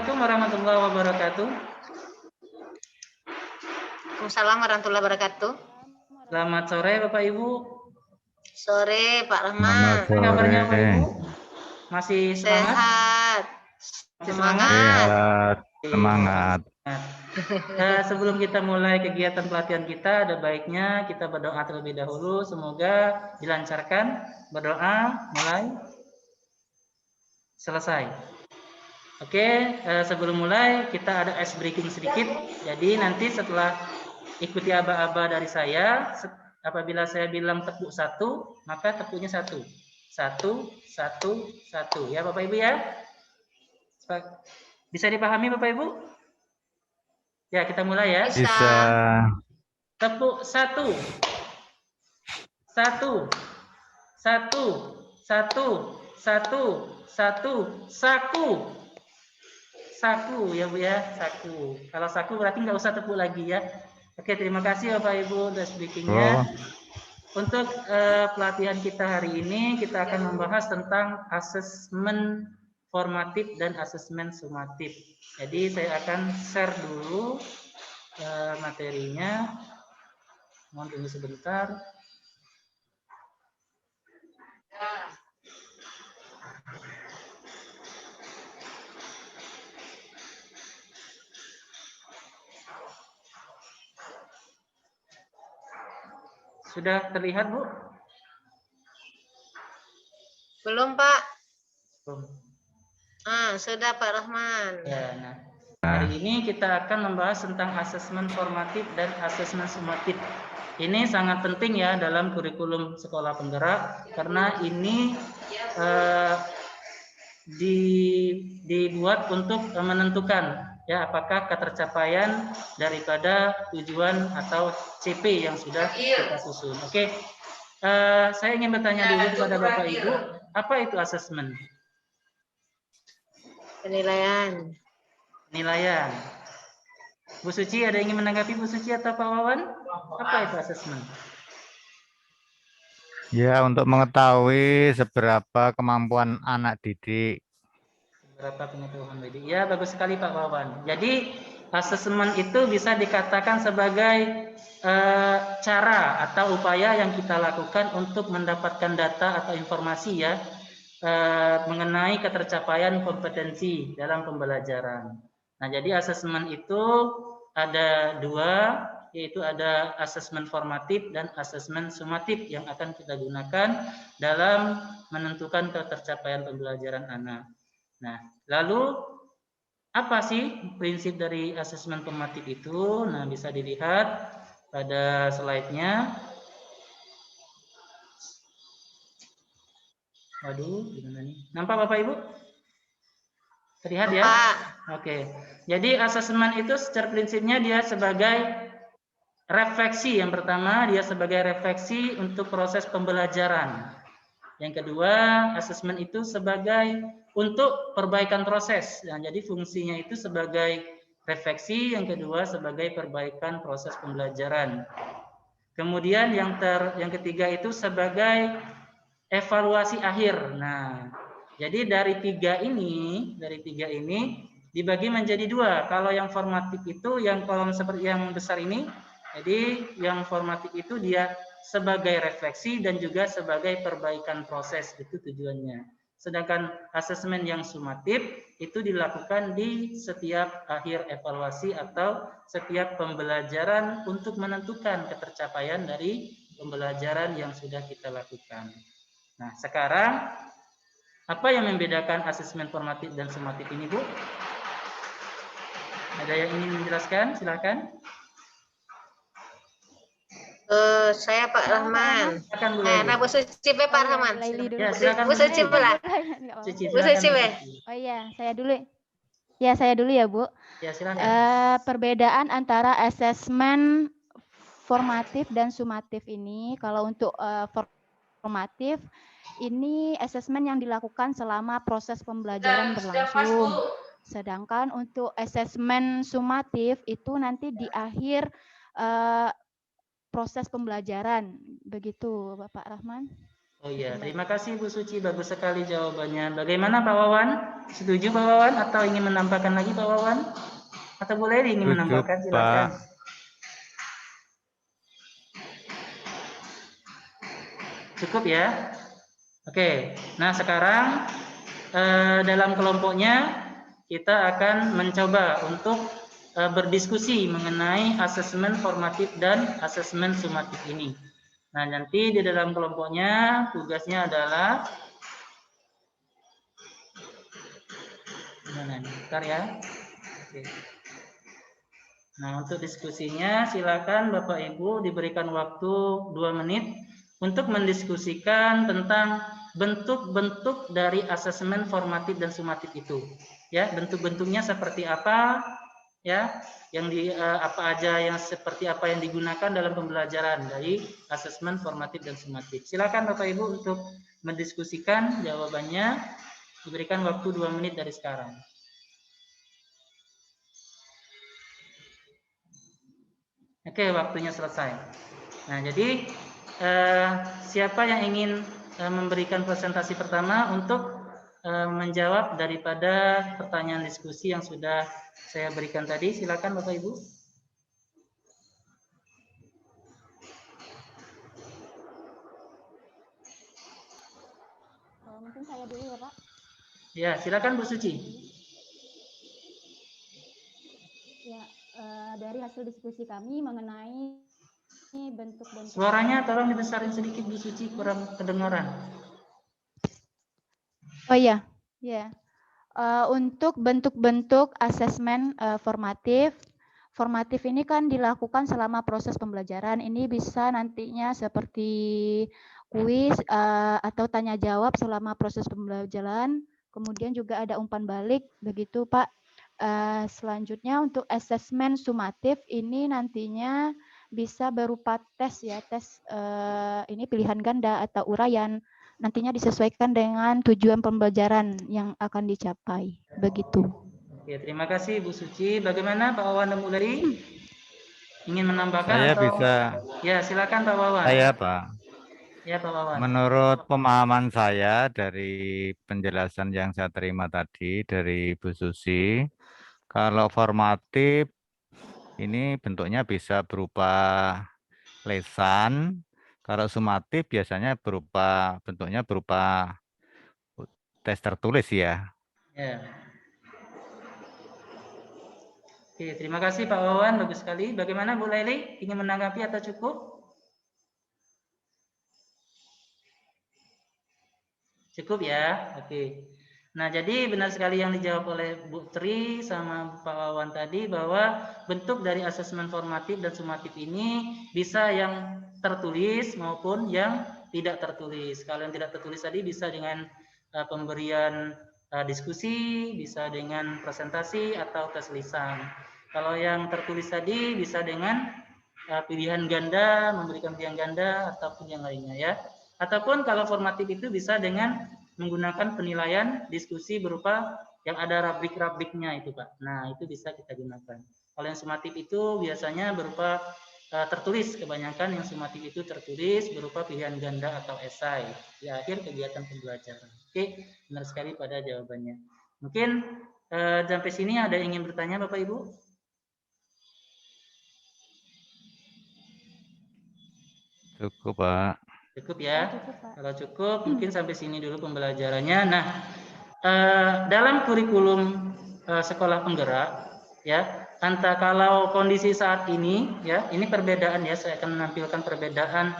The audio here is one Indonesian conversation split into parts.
Assalamualaikum warahmatullahi wabarakatuh. Waalaikumsalam warahmatullahi wabarakatuh. Selamat sore Bapak Ibu. Sore Pak Rahman. Selamat sore. Kabarnya Bapak Ibu? Masih semangat? Sehat. Masih semangat? Sehat. Semangat. Sebelum kita mulai kegiatan pelatihan kita, ada baiknya kita berdoa terlebih dahulu. Semoga dilancarkan. Berdoa mulai selesai. Oke, sebelum mulai kita ada ice breaking sedikit. Jadi nanti setelah ikuti aba-aba dari saya, apabila saya bilang tepuk satu, maka tepuknya satu. Satu, satu, satu. Ya Bapak Ibu ya. Bisa dipahami Bapak Ibu? Ya, kita mulai ya. Bisa. Tepuk satu. Satu. Satu. Satu. Satu. Satu. Saku. Saku ya Bu ya, saku. Kalau saku berarti nggak usah tepuk lagi ya. Oke, terima kasih Bapak Ibu udah speakingnya. Untuk pelatihan kita hari ini kita akan membahas tentang asesmen formatif dan asesmen sumatif. Jadi saya akan share dulu materinya. Mohon tunggu sebentar. Sudah terlihat, Bu? Belum, Pak. Belum. Sudah Pak Rahman. Ya, nah. Hari ini kita akan membahas tentang asesmen formatif dan asesmen sumatif. Ini sangat penting ya dalam kurikulum sekolah penggerak karena ini dibuat untuk menentukan ya apakah ketercapaian daripada tujuan atau CP yang sudah kita susun. Oke, saya ingin bertanya dulu kepada Bapak Ibu, apa itu asesmen? Penilaian. Penilaian. Bu Suci, ada yang ingin menanggapi Bu Suci atau Pak Wawan? Apa itu asesmen? Ya, untuk mengetahui seberapa kemampuan anak didik. Seberapa pengetahuan didik. Ya, bagus sekali Pak Wawan. Jadi, asesmen itu bisa dikatakan sebagai cara atau upaya yang kita lakukan untuk mendapatkan data atau informasi ya mengenai ketercapaian kompetensi dalam pembelajaran. Nah, jadi asesmen itu ada dua, yaitu ada asesmen formatif dan asesmen sumatif yang akan kita gunakan dalam menentukan ketercapaian pembelajaran anak. Nah, lalu apa sih prinsip dari asesmen formatif itu? Nah, bisa dilihat pada slide-nya. Waduh, gimana nih? Nampak Bapak Ibu? Terlihat ya? Oke. Jadi asesmen itu secara prinsipnya dia sebagai refleksi. Yang pertama, dia sebagai refleksi untuk proses pembelajaran. Yang kedua, asesmen itu sebagai untuk perbaikan proses. Nah, jadi fungsinya itu sebagai refleksi, yang kedua sebagai perbaikan proses pembelajaran. Kemudian yang ketiga itu sebagai evaluasi akhir. Nah, jadi dari tiga ini dibagi menjadi dua. Kalau yang formatif itu yang kolom seperti yang besar ini, jadi yang formatif itu dia sebagai refleksi dan juga sebagai perbaikan proses, itu tujuannya. Sedangkan asesmen yang sumatif itu dilakukan di setiap akhir evaluasi atau setiap pembelajaran untuk menentukan ketercapaian dari pembelajaran yang sudah kita lakukan. Nah, sekarang apa yang membedakan asesmen formatif dan sumatif ini, Bu? Ada yang ingin menjelaskan? Silakan. Saya Pak Rahman. Silakan Bu Nah, Bu Suci Pak Rahman. Ya, silakan Bu Suci lah. Bu Suci. Oh iya, saya dulu. Ya, saya dulu ya, Bu. Ya, silakan. Perbedaan antara asesmen formatif dan sumatif ini, kalau untuk formatif ini asesmen yang dilakukan selama proses pembelajaran berlangsung. Sedangkan untuk asesmen sumatif itu nanti di akhir proses pembelajaran. Begitu, Bapak Rahman. Oh iya, terima kasih Bu Suci, bagus sekali jawabannya. Bagaimana Pak Wawan? Setuju Pak Wawan atau ingin menambahkan lagi Pak Wawan? Atau Bu Leli ingin Setuju, menambahkan? Pak. Silakan. Cukup ya? Oke, nah sekarang dalam kelompoknya kita akan mencoba untuk berdiskusi mengenai asesmen formatif dan asesmen sumatif ini. Nah, nanti di dalam kelompoknya tugasnya adalah gimana nih? Bentar ya. Oke. Nah, untuk diskusinya silakan Bapak Ibu diberikan waktu 2 menit untuk mendiskusikan tentang bentuk-bentuk dari asesmen formatif dan sumatif itu. Ya, bentuk-bentuknya seperti apa? Ya, apa aja yang seperti apa yang digunakan dalam pembelajaran dari asesmen formatif dan sumatif. Silakan Bapak Ibu untuk mendiskusikan jawabannya. Diberikan waktu 2 menit dari sekarang. Oke, waktunya selesai. Nah, jadi siapa yang ingin memberikan presentasi pertama untuk menjawab daripada pertanyaan diskusi yang sudah saya berikan tadi? Silakan Bapak Ibu. Mungkin saya dulu ya Pak. Ya, silakan Bu Suci. Ya, dari hasil diskusi kami mengenai bentuk-bentuk. Suaranya tolong dibesarin sedikit Bu Suci, kurang kedengaran. Oh iya, ya. Untuk bentuk-bentuk asesmen formatif ini kan dilakukan selama proses pembelajaran. Ini bisa nantinya seperti kuis atau tanya jawab selama proses pembelajaran. Kemudian juga ada umpan balik, begitu Pak. Selanjutnya untuk asesmen sumatif ini nantinya bisa berupa tes ya, tes ini pilihan ganda atau uraian. Nantinya disesuaikan dengan tujuan pembelajaran yang akan dicapai. Begitu. Oke, terima kasih Bu Suci. Bagaimana Pak Wawan dan Bu Leli? Ingin menambahkan Saya atau? bisa. Ya, silakan Pak Wawan. Saya, Pak. Ya, Pak Wawan. Menurut pemahaman saya dari penjelasan yang saya terima tadi dari Bu Susi, kalau formatif ini bentuknya bisa berupa lesan. Kalau sumatif biasanya bentuknya berupa tes tertulis ya. Ya. Oke, terima kasih Pak Wawan, bagus sekali. Bagaimana Bu Leli? Ingin menanggapi atau cukup? Cukup ya, oke. Nah, jadi benar sekali yang dijawab oleh Bu Tri sama Pak Wawan tadi bahwa bentuk dari asesmen formatif dan sumatif ini bisa yang tertulis maupun yang tidak tertulis. Kalau yang tidak tertulis tadi bisa dengan pemberian diskusi, bisa dengan presentasi atau tes lisan. Kalau yang tertulis tadi bisa dengan pilihan ganda, memberikan pilihan ganda ataupun yang lainnya ya. Ataupun kalau formatif itu bisa dengan menggunakan penilaian diskusi berupa yang ada rubrik-rubriknya itu Pak. Nah, itu bisa kita gunakan. Kalau yang sumatif itu biasanya berupa tertulis, kebanyakan yang sumatif itu tertulis berupa pilihan ganda atau esai di akhir kegiatan pembelajaran. Oke, benar sekali pada jawabannya. Mungkin sampai sini ada yang ingin bertanya Bapak Ibu? Cukup, Pak. Cukup ya. Cukup, Pak. Kalau cukup, mungkin sampai sini dulu pembelajarannya. Nah, dalam kurikulum sekolah penggerak, ya, kalau kondisi saat ini, ya, ini perbedaan ya. Saya akan menampilkan perbedaan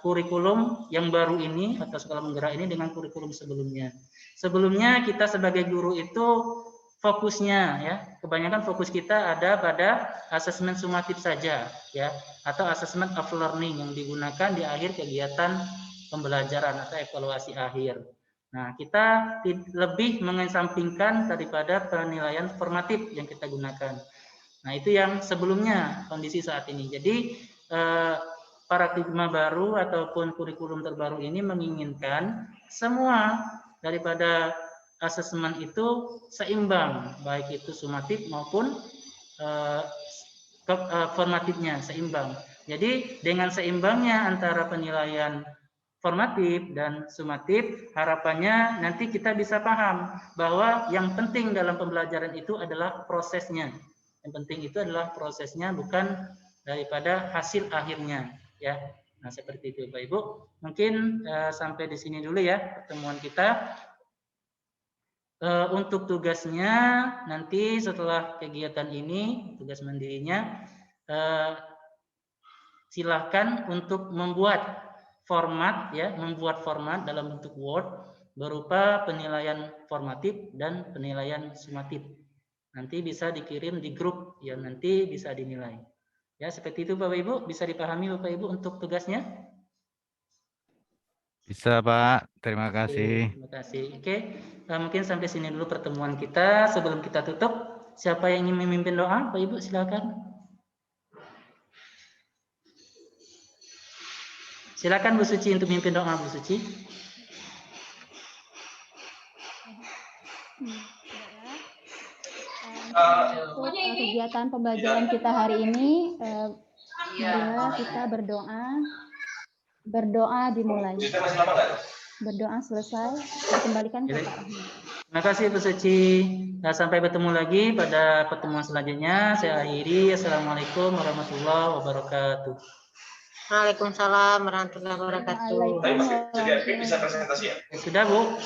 kurikulum yang baru ini atau sekolah penggerak ini dengan kurikulum sebelumnya. Sebelumnya kita sebagai guru itu fokusnya, ya, kebanyakan fokus kita ada pada asesmen sumatif saja, ya, atau assessment of learning yang digunakan di akhir kegiatan pembelajaran atau evaluasi akhir. Nah, kita lebih mengesampingkan daripada penilaian formatif yang kita gunakan. Nah, itu yang sebelumnya kondisi saat ini. Jadi, paradigma baru ataupun kurikulum terbaru ini menginginkan semua daripada asesmen itu seimbang, baik itu sumatif maupun formatifnya seimbang. Jadi dengan seimbangnya antara penilaian formatif dan sumatif, harapannya nanti kita bisa paham bahwa yang penting dalam pembelajaran itu adalah prosesnya. Yang penting itu adalah prosesnya, bukan daripada hasil akhirnya, ya. Nah, seperti itu Bapak Ibu. Mungkin sampai di sini dulu ya pertemuan kita. Untuk tugasnya nanti setelah kegiatan ini, tugas mandirinya, silahkan untuk membuat format, ya, membuat format dalam bentuk Word berupa penilaian formatif dan penilaian sumatif. Nanti bisa dikirim di grup, ya, nanti bisa dinilai. Ya, seperti itu Bapak Ibu, bisa dipahami Bapak Ibu untuk tugasnya? Bisa Pak, terima kasih. Terima kasih. Oke, mungkin sampai sini dulu pertemuan kita. Sebelum kita tutup, siapa yang ingin memimpin doa? Bapak Ibu silakan. Silakan Bu Suci untuk memimpin doa, Bu Suci. Untuk kegiatan pembelajaran kita hari ini, marilah kita berdoa dimulai. Berdoa selesai, dikembalikan ke Pak Rahman. Terima kasih Bu Suci. Nah, sampai bertemu lagi pada pertemuan selanjutnya. Saya akhiri. Assalamualaikum warahmatullahi wabarakatuh. Waalaikumsalam warahmatullahi wabarakatuh. Waalaikumsalam. Bisa presentasi ya? Sudah Bu.